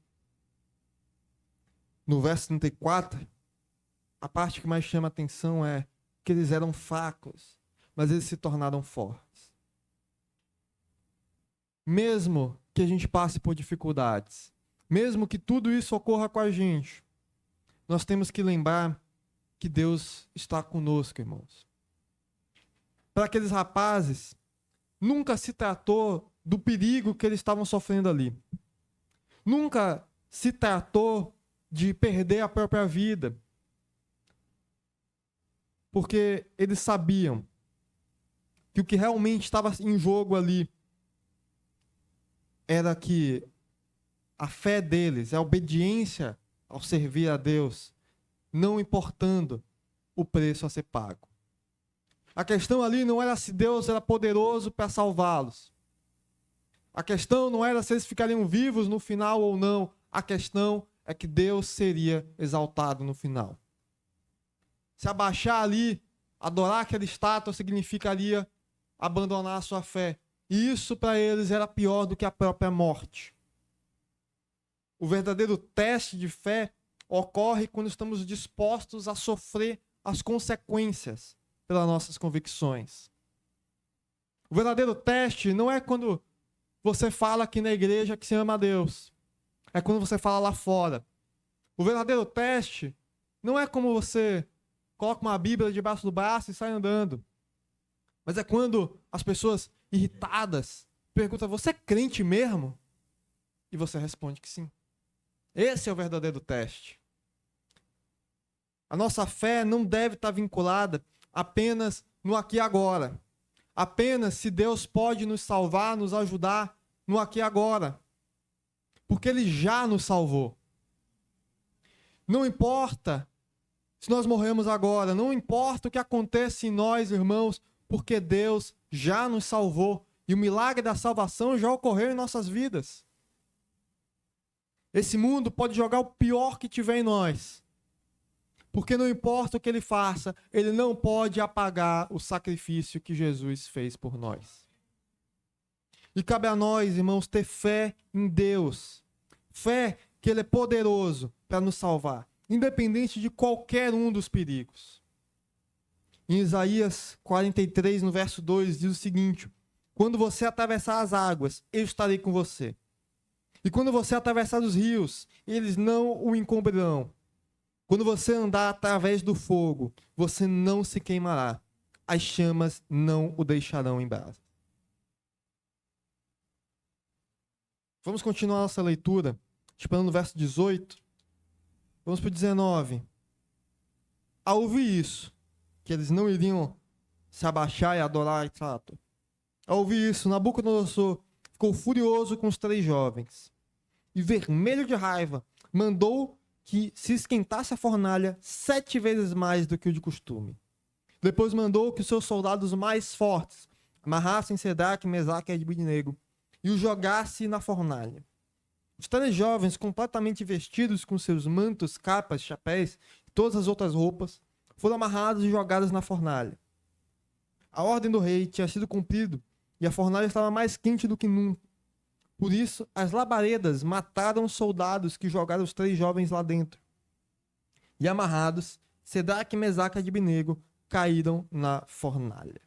No verso 34, a parte que mais chama a atenção é que eles eram fracos, mas eles se tornaram fortes. Mesmo que a gente passe por dificuldades, mesmo que tudo isso ocorra com a gente, nós temos que lembrar que Deus está conosco, irmãos. Para aqueles rapazes, nunca se tratou do perigo que eles estavam sofrendo ali. Nunca se tratou de perder a própria vida. Porque eles sabiam que o que realmente estava em jogo ali era que a fé deles, a obediência ao servir a Deus, não importando o preço a ser pago. A questão ali não era se Deus era poderoso para salvá-los. A questão não era se eles ficariam vivos no final ou não. A questão é que Deus seria exaltado no final. Se abaixar ali, adorar aquela estátua, significaria abandonar a sua fé. E isso para eles era pior do que a própria morte. O verdadeiro teste de fé ocorre quando estamos dispostos a sofrer as consequências pelas nossas convicções. O verdadeiro teste não é quando você fala aqui na igreja que você ama a Deus. É quando você fala lá fora. O verdadeiro teste não é como você coloca uma Bíblia debaixo do braço e sai andando. Mas é quando as pessoas irritadas perguntam, você é crente mesmo? E você responde que sim. Esse é o verdadeiro teste. A nossa fé não deve estar vinculada apenas no aqui e agora. Apenas se Deus pode nos salvar, nos ajudar no aqui e agora. Porque Ele já nos salvou. Não importa se nós morremos agora, não importa o que aconteça em nós, irmãos, porque Deus já nos salvou e o milagre da salvação já ocorreu em nossas vidas. Esse mundo pode jogar o pior que tiver em nós, porque não importa o que ele faça, ele não pode apagar o sacrifício que Jesus fez por nós. E cabe a nós, irmãos, ter fé em Deus, fé que Ele é poderoso para nos salvar, independente de qualquer um dos perigos. Em Isaías 43, no verso 2, diz o seguinte: quando você atravessar as águas, eu estarei com você. E quando você atravessar os rios, eles não o encobrirão. Quando você andar através do fogo, você não se queimará. As chamas não o deixarão em brasa. Vamos continuar nossa leitura, esperando no verso 18. Vamos para o 19. Ao ouvir isso, que eles não iriam se abaixar e adorar a estátua. Ao ouvir isso, Nabucodonosor ficou furioso com os 3 jovens. E vermelho de raiva, mandou que se esquentasse a fornalha 7 vezes mais do que o de costume. Depois mandou que os seus soldados mais fortes amarrassem Sedraque, Mesaque e Abednego e o jogasse na fornalha. Os 3 jovens, completamente vestidos com seus mantos, capas, chapéus e todas as outras roupas, foram amarrados e jogados na fornalha. A ordem do rei tinha sido cumprida e a fornalha estava mais quente do que nunca. Por isso, as labaredas mataram os soldados que jogaram os 3 jovens lá dentro. E amarrados, Sedraque, Mesaque e Abednego caíram na fornalha.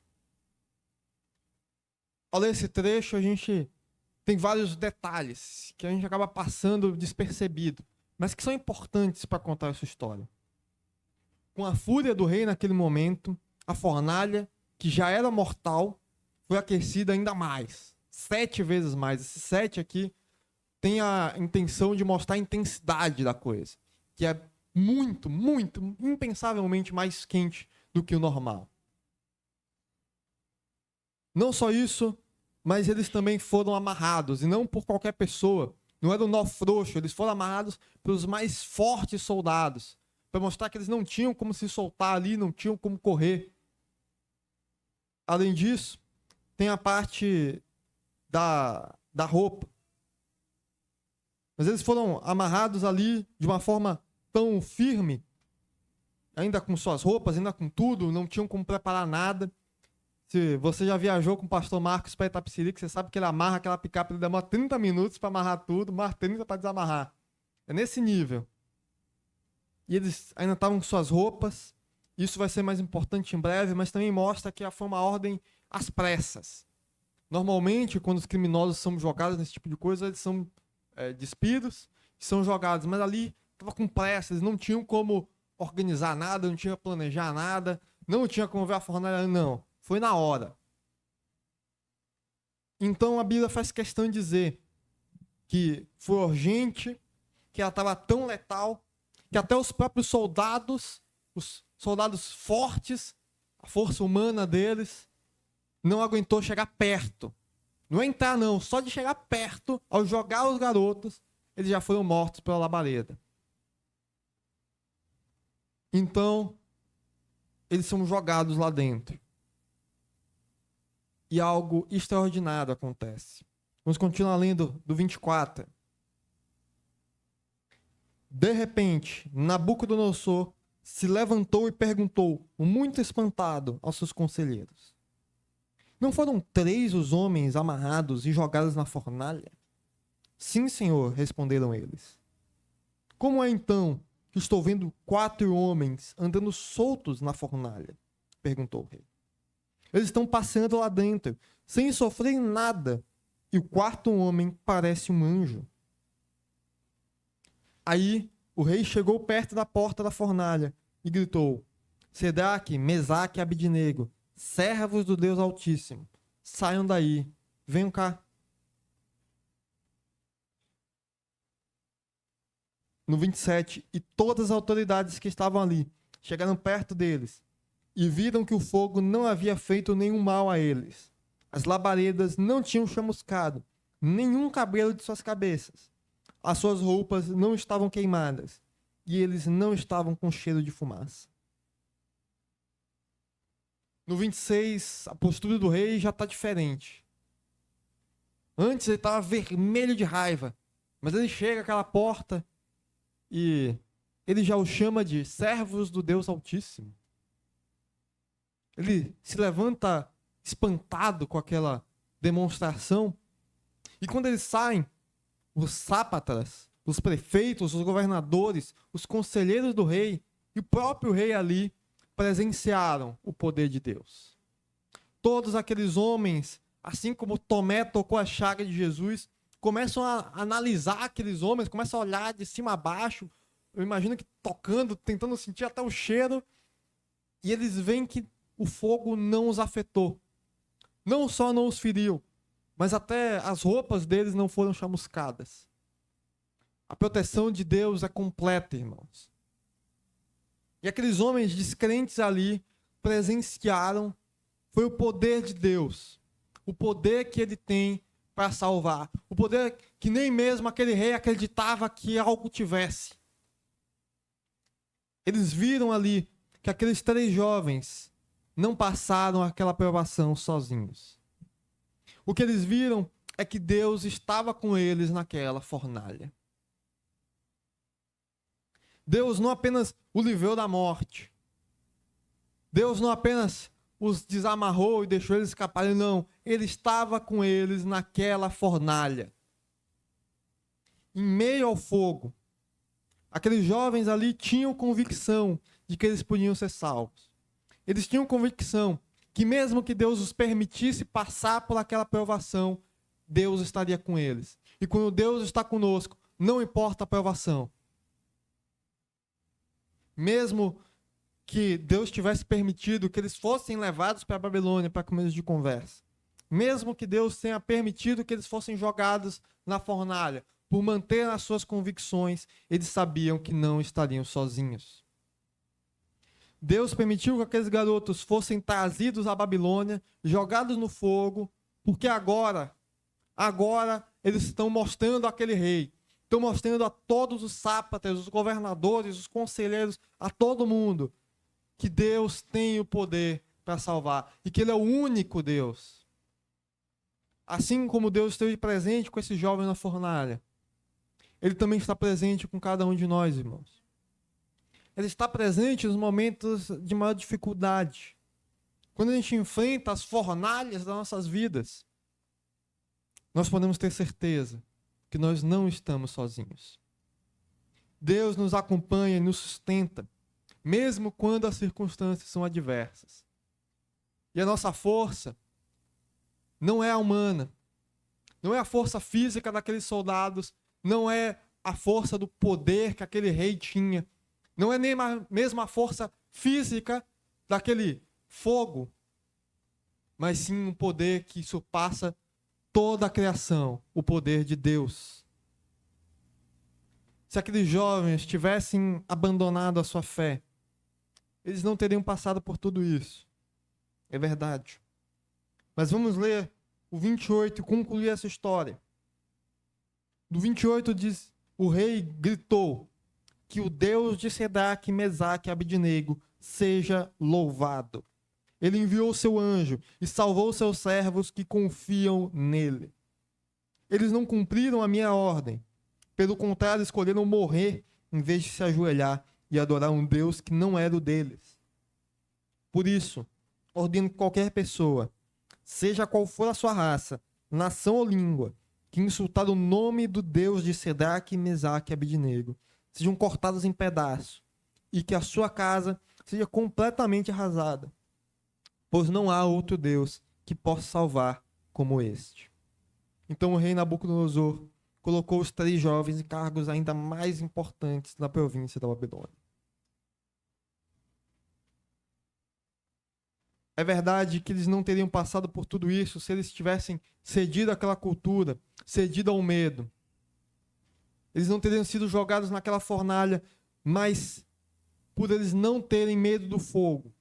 Ao ler esse trecho, a gente tem vários detalhes que a gente acaba passando despercebido, mas que são importantes para contar essa história. Com a fúria do rei naquele momento, a fornalha, que já era mortal, foi aquecida ainda mais. 7 vezes mais. Esse 7 aqui tem a intenção de mostrar a intensidade da coisa, que é muito, muito, impensavelmente mais quente do que o normal. Não só isso, mas eles também foram amarrados, e não por qualquer pessoa, Não era um nó frouxo, eles foram amarrados pelos mais fortes soldados, para mostrar que eles não tinham como se soltar ali, não tinham como correr. Além disso, tem a parte da roupa. Mas eles foram amarrados ali de uma forma tão firme, ainda com suas roupas, ainda com tudo, não tinham como preparar nada. Se você já viajou com o pastor Marcos para Itapecerica, você sabe que ele amarra aquela picape, ele demora 30 minutos para amarrar tudo, mais 30 para desamarrar. É nesse nível. E eles ainda estavam com suas roupas. Isso vai ser mais importante em breve, mas também mostra que foi uma ordem às pressas. Normalmente, quando os criminosos são jogados nesse tipo de coisa, eles são despidos e são jogados. Mas ali estava com pressa, eles não tinham como organizar nada, não tinham como planejar nada, não tinha como ver a fornalha, não. Foi na hora. Então a Bíblia faz questão de dizer que foi urgente, que ela estava tão letal, que até os próprios soldados, os soldados fortes, a força humana deles, não aguentou chegar perto. Não é entrar não, só de chegar perto, ao jogar os garotos, eles já foram mortos pela labareda. Então, eles são jogados lá dentro. E algo extraordinário acontece. Vamos continuar lendo do 24. De repente, Nabucodonosor se levantou e perguntou, muito espantado, aos seus conselheiros: não foram 3 os homens amarrados e jogados na fornalha? Sim, senhor, responderam eles. Como é então que estou vendo 4 homens andando soltos na fornalha? Perguntou o rei. Eles estão passeando lá dentro, sem sofrer nada, e o 4º homem parece um anjo. Aí o rei chegou perto da porta da fornalha e gritou: Sedraque, Mesaque e Abidnego, servos do Deus Altíssimo, saiam daí, venham cá. No 27, e todas as autoridades que estavam ali chegaram perto deles e viram que o fogo não havia feito nenhum mal a eles. As labaredas não tinham chamuscado nenhum cabelo de suas cabeças. As suas roupas não estavam queimadas e eles não estavam com cheiro de fumaça. No 26, a postura do rei já está diferente. Antes ele estava vermelho de raiva, mas ele chega àquela porta e ele já o chama de servos do Deus Altíssimo. Ele se levanta espantado com aquela demonstração. E quando eles saem, os sátrapas, os prefeitos, os governadores, os conselheiros do rei e o próprio rei ali presenciaram o poder de Deus. Todos aqueles homens, assim como Tomé tocou a chaga de Jesus, começam a analisar aqueles homens, começam a olhar de cima a baixo, eu imagino que tocando, tentando sentir até o cheiro, e eles veem que o fogo não os afetou. Não só não os feriu, mas até as roupas deles não foram chamuscadas. A proteção de Deus é completa, irmãos. E aqueles homens descrentes ali presenciaram, foi o poder de Deus, o poder que ele tem para salvar, o poder que nem mesmo aquele rei acreditava que algo tivesse. Eles viram ali que aqueles 3 jovens não passaram aquela provação sozinhos. O que eles viram é que Deus estava com eles naquela fornalha. Deus não apenas o livrou da morte. Deus não apenas os desamarrou e deixou eles escaparem, não. Ele estava com eles naquela fornalha. Em meio ao fogo, aqueles jovens ali tinham convicção de que eles podiam ser salvos. Eles tinham convicção que mesmo que Deus os permitisse passar por aquela provação, Deus estaria com eles. E quando Deus está conosco, não importa a provação. Mesmo que Deus tivesse permitido que eles fossem levados para a Babilônia para começo de conversa, mesmo que Deus tenha permitido que eles fossem jogados na fornalha, por manter as suas convicções, eles sabiam que não estariam sozinhos. Deus permitiu que aqueles garotos fossem trazidos à Babilônia, jogados no fogo, porque agora Agora eles estão mostrando aquele rei. Estão mostrando a todos os sátrapas, os governadores, os conselheiros, a todo mundo, que Deus tem o poder para salvar. E que Ele é o único Deus. Assim como Deus esteve presente com esse jovem na fornalha, Ele também está presente com cada um de nós, irmãos. Ele está presente nos momentos de maior dificuldade. Quando a gente enfrenta as fornalhas das nossas vidas, nós podemos ter certeza que nós não estamos sozinhos. Deus nos acompanha e nos sustenta, mesmo quando as circunstâncias são adversas. E a nossa força não é a humana, não é a força física daqueles soldados, não é a força do poder que aquele rei tinha, não é nem mesmo a força física daquele fogo, mas sim um poder que surpassa toda a criação, o poder de Deus. Se aqueles jovens tivessem abandonado a sua fé, eles não teriam passado por tudo isso. É verdade. Mas vamos ler o 28 e concluir essa história. No 28 diz: o rei gritou: que o Deus de Sedraque, Mesaque e Abednego seja louvado. Ele enviou seu anjo e salvou seus servos que confiam nele. Eles não cumpriram a minha ordem. Pelo contrário, escolheram morrer em vez de se ajoelhar e adorar um Deus que não era o deles. Por isso, ordeno que qualquer pessoa, seja qual for a sua raça, nação ou língua, que insultar o nome do Deus de Sedraque, Mesaque e Abednego, sejam cortados em pedaços e que a sua casa seja completamente arrasada. Pois não há outro Deus que possa salvar como este. Então o rei Nabucodonosor colocou os 3 jovens em cargos ainda mais importantes na província da Babilônia. É verdade que eles não teriam passado por tudo isso se eles tivessem cedido àquela cultura, cedido ao medo. Eles não teriam sido jogados naquela fornalha, mas por eles não terem medo do fogo,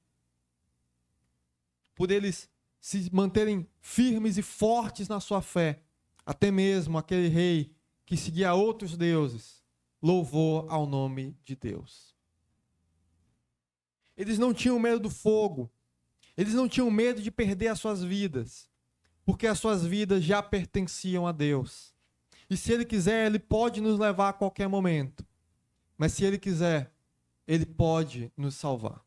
por eles se manterem firmes e fortes na sua fé, até mesmo aquele rei que seguia outros deuses, louvou ao nome de Deus. Eles não tinham medo do fogo, eles não tinham medo de perder as suas vidas, porque as suas vidas já pertenciam a Deus. E se Ele quiser, Ele pode nos levar a qualquer momento. Mas se Ele quiser, Ele pode nos salvar.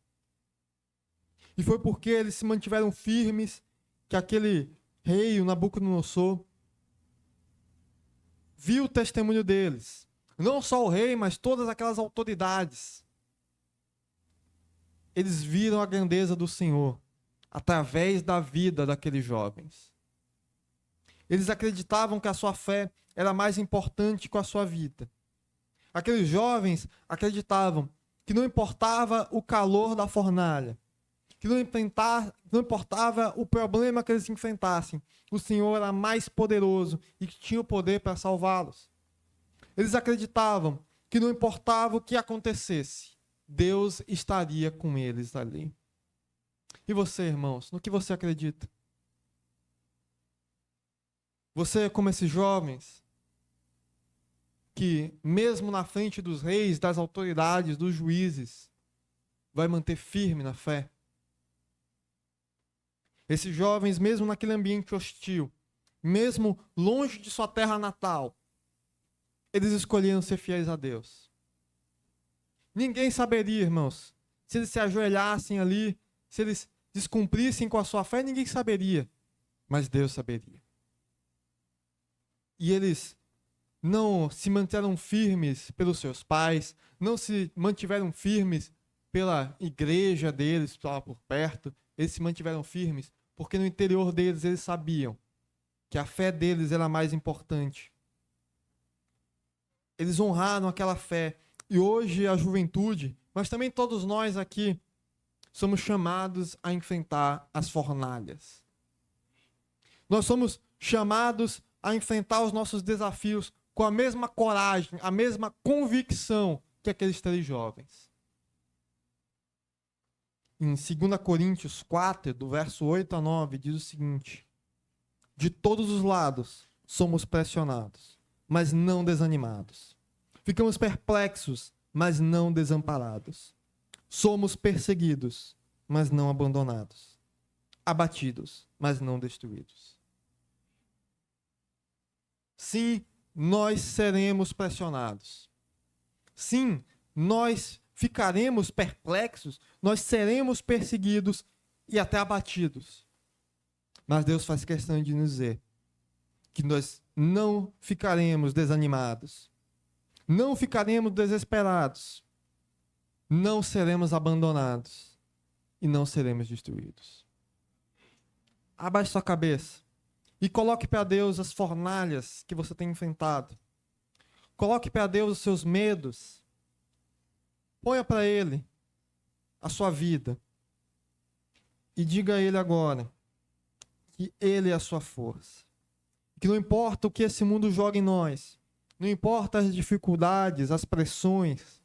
E foi porque eles se mantiveram firmes que aquele rei, o Nabucodonosor, viu o testemunho deles. Não só o rei, mas todas aquelas autoridades. Eles viram a grandeza do Senhor através da vida daqueles jovens. Eles acreditavam que a sua fé era mais importante que a sua vida. Aqueles jovens acreditavam que não importava o calor da fornalha, que não importava o problema que eles enfrentassem, o Senhor era mais poderoso e que tinha o poder para salvá-los. Eles acreditavam que não importava o que acontecesse, Deus estaria com eles ali. E você, irmãos, no que você acredita? Você é como esses jovens que, mesmo na frente dos reis, das autoridades, dos juízes, vai manter firme na fé? Esses jovens, mesmo naquele ambiente hostil, mesmo longe de sua terra natal, eles escolheram ser fiéis a Deus. Ninguém saberia, irmãos, se eles se ajoelhassem ali, se eles descumprissem com a sua fé, ninguém saberia, mas Deus saberia. E eles não se mantiveram firmes pelos seus pais, não se mantiveram firmes pela igreja deles, lá por perto, eles se mantiveram firmes porque no interior deles eles sabiam que a fé deles era mais importante. Eles honraram aquela fé. E hoje a juventude, mas também todos nós aqui, somos chamados a enfrentar as fornalhas. Nós somos chamados a enfrentar os nossos desafios com a mesma coragem, a mesma convicção que aqueles 3 jovens. Em 2 Coríntios 4, do verso 8 a 9, diz o seguinte: de todos os lados somos pressionados, mas não desanimados. Ficamos perplexos, mas não desamparados. Somos perseguidos, mas não abandonados. Abatidos, mas não destruídos. Sim, nós seremos pressionados. Sim, nós ficaremos perplexos, nós seremos perseguidos e até abatidos. Mas Deus faz questão de nos dizer que nós não ficaremos desanimados, não ficaremos desesperados, não seremos abandonados e não seremos destruídos. Abaixe sua cabeça e coloque para Deus as fornalhas que você tem enfrentado. Coloque para Deus os seus medos. Ponha para Ele a sua vida. E diga a Ele agora que Ele é a sua força. Que não importa o que esse mundo joga em nós, não importa as dificuldades, as pressões,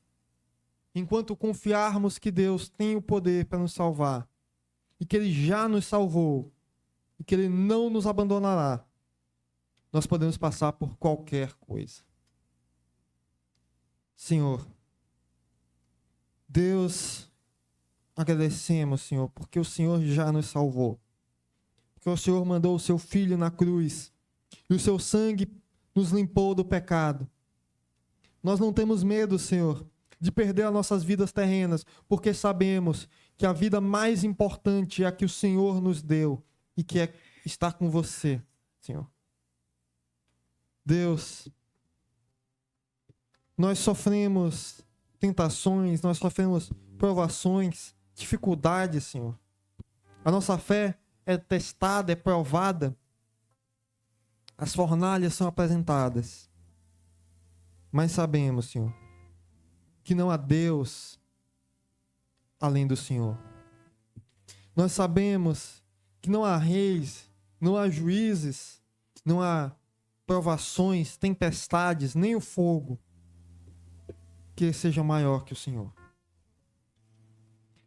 enquanto confiarmos que Deus tem o poder para nos salvar, e que Ele já nos salvou, e que Ele não nos abandonará, nós podemos passar por qualquer coisa. Senhor, Deus, agradecemos, Senhor, porque o Senhor já nos salvou. Porque o Senhor mandou o seu Filho na cruz, e o seu sangue nos limpou do pecado. Nós não temos medo, Senhor, de perder as nossas vidas terrenas, porque sabemos que a vida mais importante é a que o Senhor nos deu, e que é estar com você, Senhor. Deus, nós sofremos tentações, nós sofremos provações, dificuldades, Senhor. A nossa fé é testada, é provada. As fornalhas são apresentadas. Mas sabemos, Senhor, que não há Deus além do Senhor. Nós sabemos que não há reis, não há juízes, não há provações, tempestades, nem o fogo que seja maior que o Senhor.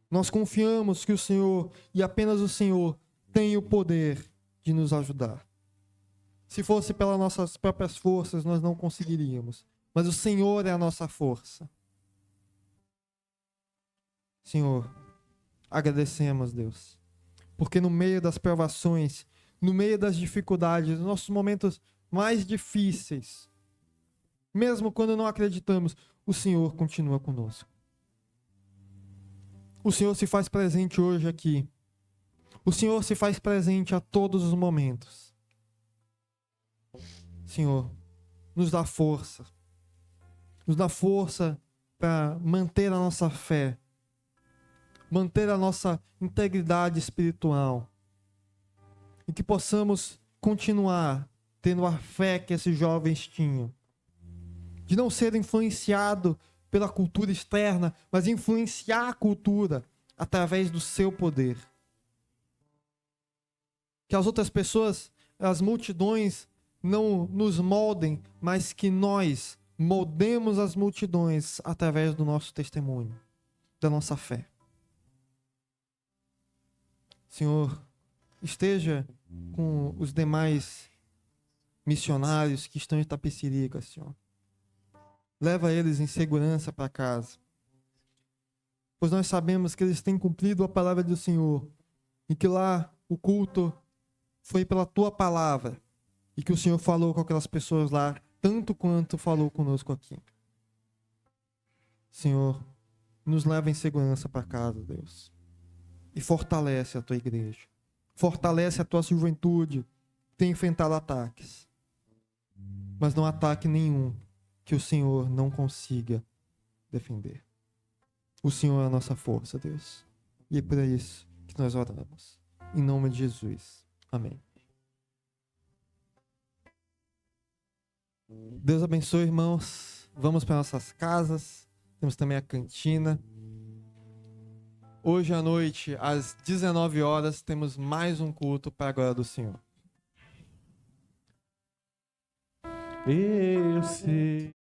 Nós confiamos que o Senhor, e apenas o Senhor, tem o poder de nos ajudar. Se fosse pelas nossas próprias forças, nós não conseguiríamos. Mas o Senhor é a nossa força. Senhor, agradecemos, Deus, porque no meio das provações, no meio das dificuldades, nos nossos momentos mais difíceis, mesmo quando não acreditamos, o Senhor continua conosco. O Senhor se faz presente hoje aqui. O Senhor se faz presente a todos os momentos. Senhor, nos dá força. Nos dá força para manter a nossa fé, manter a nossa integridade espiritual, e que possamos continuar tendo a fé que esses jovens tinham, de não ser influenciado pela cultura externa, mas influenciar a cultura através do seu poder. Que as outras pessoas, as multidões, não nos moldem, mas que nós moldemos as multidões através do nosso testemunho, da nossa fé. Senhor, esteja com os demais missionários que estão em Itapecerica, Senhor. Leva eles em segurança para casa. Pois nós sabemos que eles têm cumprido a palavra do Senhor, e que lá o culto foi pela tua palavra, e que o Senhor falou com aquelas pessoas lá, tanto quanto falou conosco aqui. Senhor, nos leva em segurança para casa, Deus. E fortalece a tua igreja. Fortalece a tua juventude. Tem enfrentado ataques. Mas não ataque nenhum que o Senhor não consiga defender. O Senhor é a nossa força, Deus. E é por isso que nós oramos. Em nome de Jesus. Amém. Deus abençoe, irmãos. Vamos para nossas casas. Temos também a cantina. Hoje à noite, às 19 horas, temos mais um culto para a glória do Senhor. Eu sei.